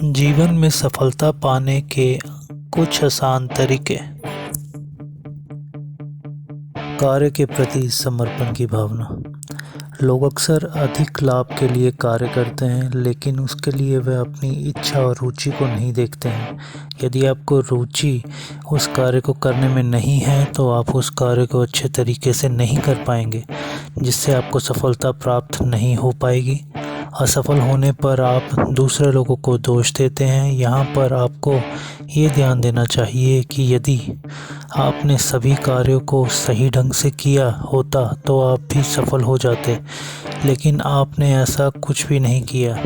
जीवन में सफलता पाने के कुछ आसान तरीके। कार्य के प्रति समर्पण की भावना। लोग अक्सर अधिक लाभ के लिए कार्य करते हैं, लेकिन उसके लिए वे अपनी इच्छा और रुचि को नहीं देखते हैं। यदि आपको रुचि उस कार्य को करने में नहीं है, तो आप उस कार्य को अच्छे तरीके से नहीं कर पाएंगे, जिससे आपको सफलता प्राप्त नहीं हो पाएगी। असफल होने पर आप दूसरे लोगों को दोष देते हैं। यहाँ पर आपको ये ध्यान देना चाहिए कि यदि आपने सभी कार्यों को सही ढंग से किया होता तो आप भी सफल हो जाते, लेकिन आपने ऐसा कुछ भी नहीं किया।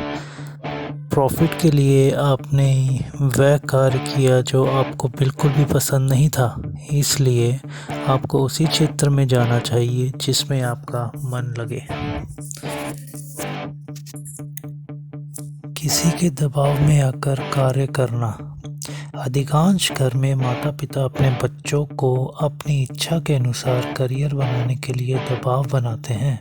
प्रॉफिट के लिए आपने वह कार्य किया जो आपको बिल्कुल भी पसंद नहीं था, इसलिए आपको उसी क्षेत्र में जाना चाहिए जिसमें आपका मन लगे। किसी के दबाव में आकर कार्य करना। अधिकांश घर में माता पिता अपने बच्चों को अपनी इच्छा के अनुसार करियर बनाने के लिए दबाव बनाते हैं।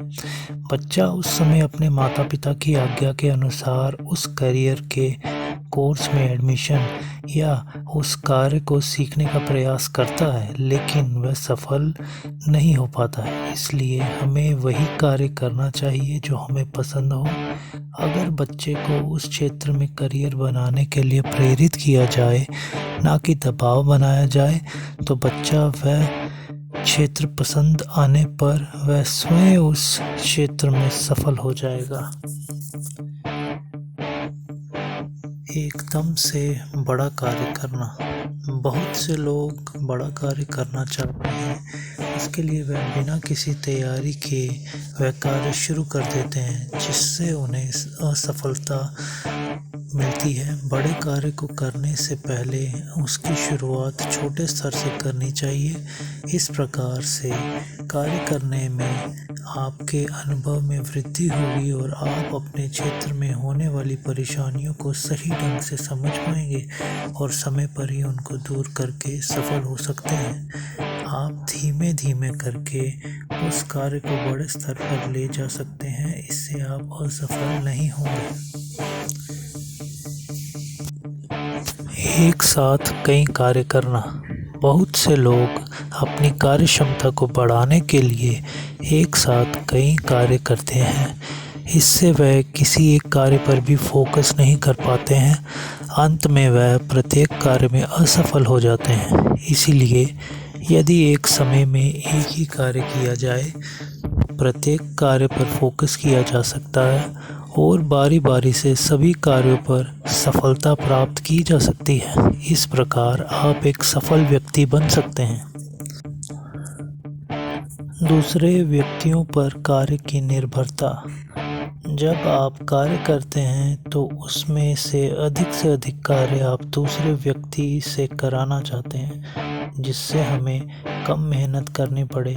बच्चा उस समय अपने माता पिता की आज्ञा के अनुसार उस करियर के कोर्स में एडमिशन या उस कार्य को सीखने का प्रयास करता है, लेकिन वह सफल नहीं हो पाता है। इसलिए हमें वही कार्य करना चाहिए जो हमें पसंद हो। अगर बच्चे को उस क्षेत्र में करियर बनाने के लिए प्रेरित किया जाए, ना कि दबाव बनाया जाए, तो बच्चा वह क्षेत्र पसंद आने पर वह स्वयं उस क्षेत्र में सफल हो जाएगा। एकदम से बड़ा कार्य करना। बहुत से लोग बड़ा कार्य करना चाहते हैं, इसके लिए वह बिना किसी तैयारी के वह कार्य शुरू कर देते हैं, जिससे उन्हें असफलता मिलती है। बड़े कार्य को करने से पहले उसकी शुरुआत छोटे स्तर से करनी चाहिए। इस प्रकार से कार्य करने में आपके अनुभव में वृद्धि होगी और आप अपने क्षेत्र में होने वाली परेशानियों को सही ढंग से समझ पाएंगे और समय पर ही उनको दूर करके सफल हो सकते हैं। आप धीमे धीमे करके उस कार्य को बड़े स्तर पर ले जा सकते हैं, इससे आप असफल नहीं होंगे। एक साथ कई कार्य करना। बहुत से लोग अपनी कार्य क्षमता को बढ़ाने के लिए एक साथ कई कार्य करते हैं। इससे वह किसी एक कार्य पर भी फोकस नहीं कर पाते हैं। अंत में वह प्रत्येक कार्य में असफल हो जाते हैं। इसीलिए यदि एक समय में एक ही कार्य किया जाए, प्रत्येक कार्य पर फोकस किया जा सकता है और बारी बारी से सभी कार्यों पर सफलता प्राप्त की जा सकती है। इस प्रकार आप एक सफल व्यक्ति बन सकते हैं। दूसरे व्यक्तियों पर कार्य की निर्भरता। जब आप कार्य करते हैं तो उसमें से अधिक कार्य आप दूसरे व्यक्ति से कराना चाहते हैं, जिससे हमें कम मेहनत करनी पड़े।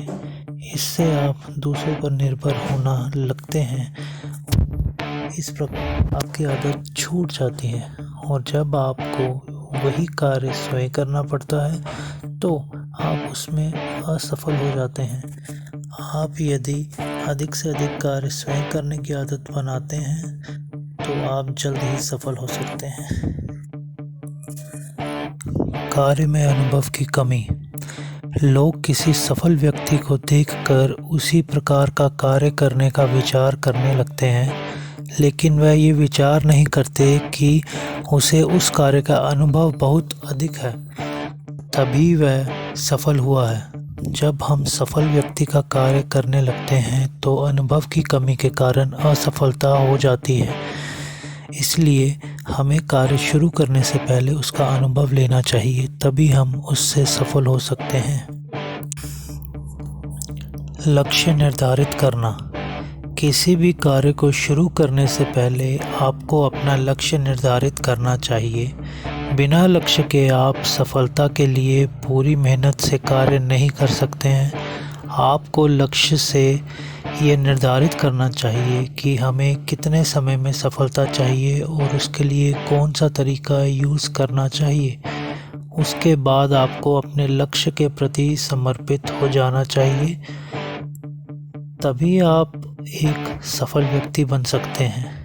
इससे आप दूसरों पर निर्भर होना लगते हैं। इस प्रकार आपकी आदत छूट जाती है और जब आपको वही कार्य स्वयं करना पड़ता है तो आप उसमें असफल हो जाते हैं। आप यदि अधिक से अधिक कार्य स्वयं करने की आदत बनाते हैं तो आप जल्द ही सफल हो सकते हैं। कार्य में अनुभव की कमी। लोग किसी सफल व्यक्ति को देखकर उसी प्रकार का कार्य करने का विचार करने लगते हैं, लेकिन वह ये विचार नहीं करते कि उसे उस कार्य का अनुभव बहुत अधिक है, तभी वह सफल हुआ है। जब हम सफल व्यक्ति का कार्य करने लगते हैं तो अनुभव की कमी के कारण असफलता हो जाती है। इसलिए हमें कार्य शुरू करने से पहले उसका अनुभव लेना चाहिए, तभी हम उससे सफल हो सकते हैं। लक्ष्य निर्धारित करना। किसी भी कार्य को शुरू करने से पहले आपको अपना लक्ष्य निर्धारित करना चाहिए। बिना लक्ष्य के आप सफलता के लिए पूरी मेहनत से कार्य नहीं कर सकते हैं। आपको लक्ष्य से ये निर्धारित करना चाहिए कि हमें कितने समय में सफलता चाहिए और उसके लिए कौन सा तरीका यूज़ करना चाहिए। उसके बाद आपको अपने लक्ष्य के प्रति समर्पित हो जाना चाहिए, तभी आप एक सफल व्यक्ति बन सकते हैं।